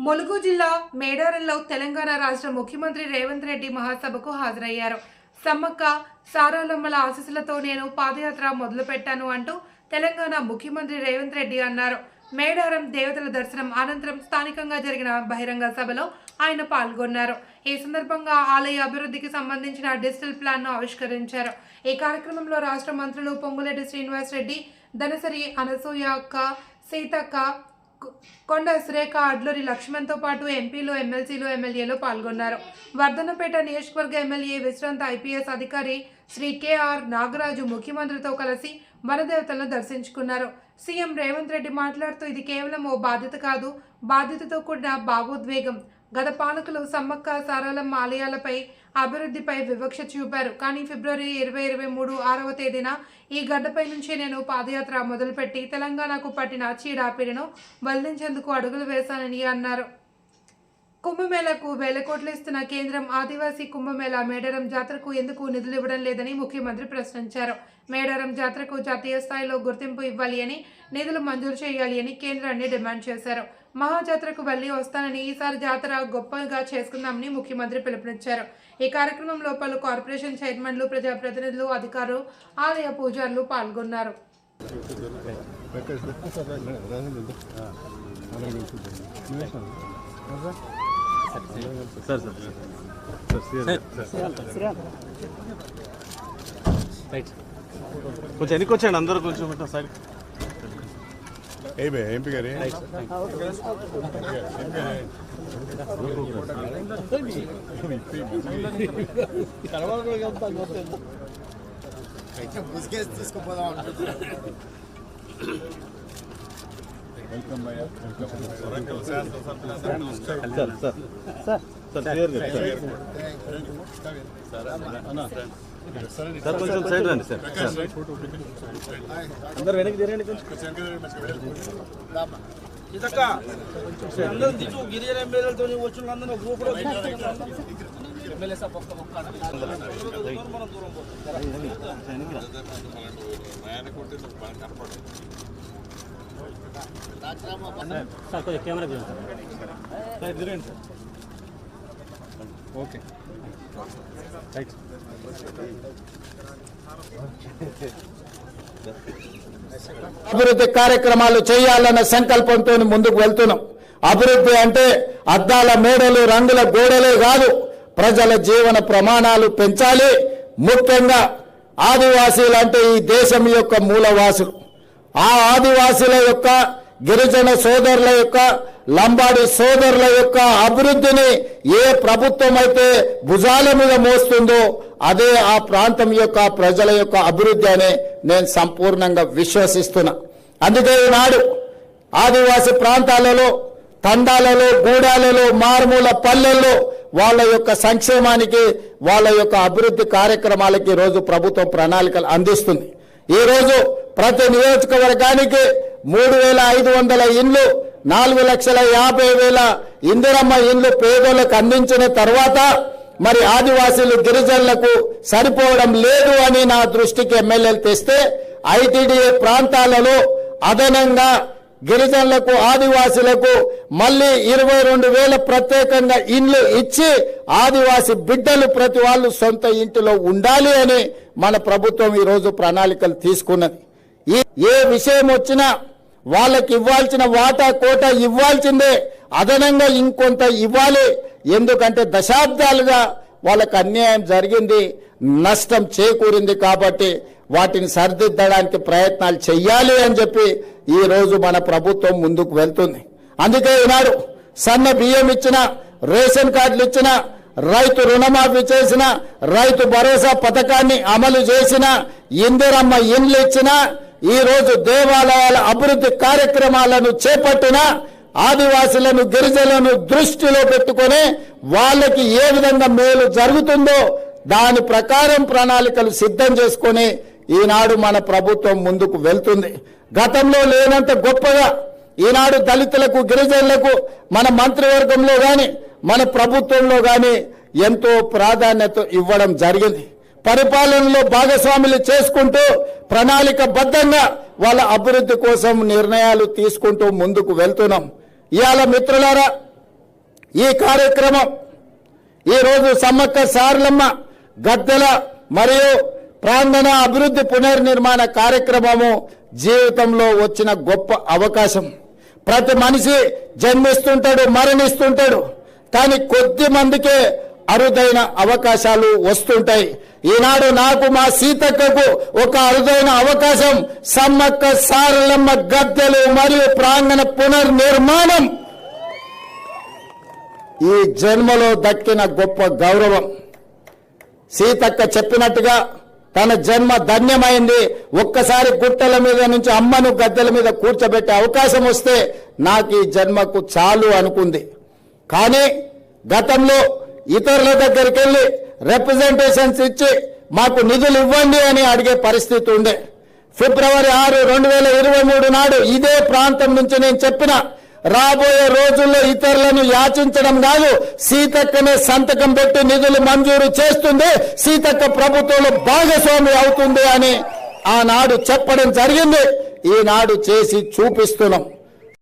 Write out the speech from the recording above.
ములుగు జిల్లా మేడారంలో తెలంగాణ రాష్ట్ర ముఖ్యమంత్రి రేవంత్ రెడ్డి మహాసభకు హాజరయ్యారు. సమ్మక్క సారాలమ్మల ఆశీస్సులతో నేను పాదయాత్ర మొదలుపెట్టాను అంటూ తెలంగాణ ముఖ్యమంత్రి రేవంత్ రెడ్డి అన్నారు. మేడారం దేవతల దర్శనం అనంతరం స్థానికంగా జరిగిన బహిరంగ సభలో ఆయన పాల్గొన్నారు. ఈ సందర్భంగా ఆలయ అభివృద్ధికి సంబంధించిన డిజిటల్ ప్లాన్ను ఆవిష్కరించారు. ఈ కార్యక్రమంలో రాష్ట్ర మంత్రులు పొంగులేటి శ్రీనివాస్ రెడ్డి, దనసరి అనసూయక్క, సీతక్క, కొండ సురేఖ, అడ్లూరి లక్ష్మణ్తో పాటు ఎంపీలు, ఎమ్మెల్సీలు, ఎమ్మెల్యేలు పాల్గొన్నారు. వర్ధన్నపేట నియోజకవర్గ ఎమ్మెల్యే విశ్రాంత ఐపీఎస్ అధికారి శ్రీ కేఆర్ నాగరాజు ముఖ్యమంత్రితో కలిసి వనదేవతలను దర్శించుకున్నారు. సీఎం రేవంత్ రెడ్డి మాట్లాడుతూ ఇది కేవలం ఓ బాధ్యత కాదు, బాధ్యతతో కూడిన భావోద్వేగం. గత పాలకులు సమ్మక్క సారాలమ్మ ఆలయాలపై అభివృద్ధిపై వివక్ష చూపారు. కానీ ఫిబ్రవరి 2023 6వ తేదీన ఈ గడ్డపై నుంచి నేను పాదయాత్ర మొదలుపెట్టి తెలంగాణకు పట్టిన చీడాపీడను వదిలించేందుకు అడుగులు వేశానని అన్నారు. కుంభమేళకు 1000 కోట్లు ఇస్తున్న కేంద్రం ఆదివాసీ కుంభమేళా మేడారం జాతరకు ఎందుకు నిధులు ఇవ్వడం లేదని ముఖ్యమంత్రి ప్రశ్నించారు. మేడారం జాతరకు జాతీయ స్థాయిలో గుర్తింపు ఇవ్వాలి అని, నిధులు మంజూరు చేయాలి అని కేంద్రాన్ని డిమాండ్ చేశారు. మహాజాతరకు వెళ్లి వస్తానని, ఈసారి జాతర గొప్పగా చేసుకుందామని ముఖ్యమంత్రి పిలుపునిచ్చారు. ఈ కార్యక్రమంలో పలు కార్పొరేషన్ చైర్మన్లు, ప్రజాప్రతినిధులు, అధికారులు, ఆలయ పూజారులు పాల్గొన్నారు. కొంచెం ఎన్నికొచ్చండి అందరూ, కొంచెం సైడ్ ఎంపీ గారి తీసుకుపోదాం. వెల్కమ్ భయ్యా, సార్ కొంచెం సైడ్ రండి సార్. అందరు వెనక్కి తిరగండి కొంచెం. గిరిజన ఎమ్మెల్యేలతో వచ్చిన అందరూ గ్రూపులో కెమెరా తిరగండి సార్. Okay right. అభివృద్ధి కార్యక్రమాలు చేయాలన్న సంకల్పంతో ముందుకు వెళ్తున్నాం. అభివృద్ధి అంటే అద్దాల మేడలు, రంగుల గోడలే కాదు, ప్రజల జీవన ప్రమాణాలు పెంచాలి. ముఖ్యంగా ఆదివాసీలు అంటే ఈ దేశం యొక్క మూలవాసులు. ఆ ఆదివాసీల యొక్క, గిరిజన సోదరుల యొక్క, లంబాడి సోదరుల యొక్క అభివృద్ధిని ఏ ప్రభుత్వం అయితే భుజాల మీద మోస్తుందో అదే ఆ ప్రాంతం యొక్క ప్రజల యొక్క అభివృద్ధి అని నేను సంపూర్ణంగా విశ్వసిస్తున్నా. అందుకే ఈనాడు ఆదివాసీ ప్రాంతాలలో, తండాలలో, గూడాలలో, మారుమూల పల్లెల్లో వాళ్ళ యొక్క సంక్షేమానికి, వాళ్ళ యొక్క అభివృద్ధి కార్యక్రమాలకి ఈరోజు ప్రభుత్వం ప్రణాళికలు అందిస్తుంది. ఈరోజు ప్రతి నియోజకవర్గానికి 3500 ఇండ్లు, 4,50,000 ఇందిరమ్మ ఇండ్లు పేదలకు అందించిన తర్వాత మరి ఆదివాసీలు, గిరిజనులకు సరిపోవడం లేదు అని నా దృష్టికి ఎమ్మెల్యేలు తెస్తే ఐటీడీఏ ప్రాంతాలలో అదనంగా గిరిజనులకు, ఆదివాసీలకు మళ్ళీ 22,000 ప్రత్యేకంగా ఇండ్లు ఇచ్చి ఆదివాసీ బిడ్డలు ప్రతి వాళ్ళు సొంత ఇంటిలో ఉండాలి అని మన ప్రభుత్వం ఈరోజు ప్రణాళికలు తీసుకున్నది. ఏ విషయం వచ్చినా వాళ్ళకి ఇవ్వాల్సిన వాటా కోట ఇవ్వాల్సిందే, అదనంగా ఇంకొంత ఇవ్వాలి. ఎందుకంటే దశాబ్దాలుగా వాళ్ళకు అన్యాయం జరిగింది, నష్టం చేకూరింది. కాబట్టి వాటిని సరిదిద్దడానికి ప్రయత్నాలు చెయ్యాలి అని చెప్పి ఈ రోజు మన ప్రభుత్వం ముందుకు వెళ్తుంది. అందుకే ఈనాడు సన్న బియ్యం ఇచ్చిన, రేషన్ కార్డులు ఇచ్చిన, రైతు రుణమాఫీ చేసిన, రైతు భరోసా పథకాన్ని అమలు చేసిన, ఇందిరమ్మ ఇండ్లు ఇచ్చిన, ఈ రోజు దేవాలయాల అభివృద్ధి కార్యక్రమాలను చేపట్టిన, ఆదివాసులను, గిరిజనులను దృష్టిలో పెట్టుకొని వాళ్ళకి ఏ విధంగా మేలు జరుగుతుందో దాని ప్రకారం ప్రణాళికలు సిద్ధం చేసుకొని ఈనాడు మన ప్రభుత్వం ముందుకు వెళ్తుంది. గతంలో లేనంత గొప్పగా ఈనాడు దళితులకు, గిరిజనులకు మన మంత్రివర్గంలో కానీ, మన ప్రభుత్వంలో కానీ ఎంతో ప్రాధాన్యత ఇవ్వడం జరిగింది. పరిపాలనలో భాగస్వాములు చేసుకుంటూ ప్రణాళికబద్ధంగా వాళ్ళ అభివృద్ధి కోసం నిర్ణయాలు తీసుకుంటూ ముందుకు వెళ్తున్నాం. ఇవాళ మిత్రులారా, ఈ కార్యక్రమం ఈరోజు సమ్మక్క సారలమ్మ గద్దెల మరియు ప్రాంగణ అభివృద్ధి పునర్నిర్మాణ కార్యక్రమము జీవితంలో వచ్చిన గొప్ప అవకాశం. ప్రతి మనిషి జన్మిస్తుంటాడు, మరణిస్తుంటాడు, కానీ కొద్ది మందికే అరుదైన అవకాశాలు వస్తుంటాయి. ఈనాడు నాకు మా సీతక్కకు ఒక అరుదైన అవకాశం, సమ్మక్క సారలమ్మ గద్దెలు మరియు ప్రాంగణ పునర్నిర్మాణం ఈ జన్మలో దక్కిన గొప్ప గౌరవం. సీతక్క చెప్పినట్టుగా తన జన్మ ధన్యమైంది. ఒక్కసారి గుట్టల మీద నుంచి అమ్మను గద్దెల మీద కూర్చోబెట్టే అవకాశం వస్తే నాకు ఈ జన్మకు చాలు అనుకుంది. కానీ గతంలో ఇతరుల దగ్గరికి వెళ్ళి రిప్రజెంటేషన్స్ ఇచ్చి మాకు నిధులు ఇవ్వండి అని అడిగే పరిస్థితి ఉండే. ఫిబ్రవరి 6, 2023 నాడు ఇదే ప్రాంతం నుంచి నేను చెప్పిన, రాబోయే రోజుల్లో ఇతరులను యాచించడం కాదు, సీతక్కనే సంతకం పెట్టి నిధులు మంజూరు చేస్తుంది, సీతక్క ప్రభుత్వంలో భాగస్వామి అవుతుంది అని ఆనాడు చెప్పడం జరిగింది. ఈనాడు చేసి చూపిస్తున్నాం.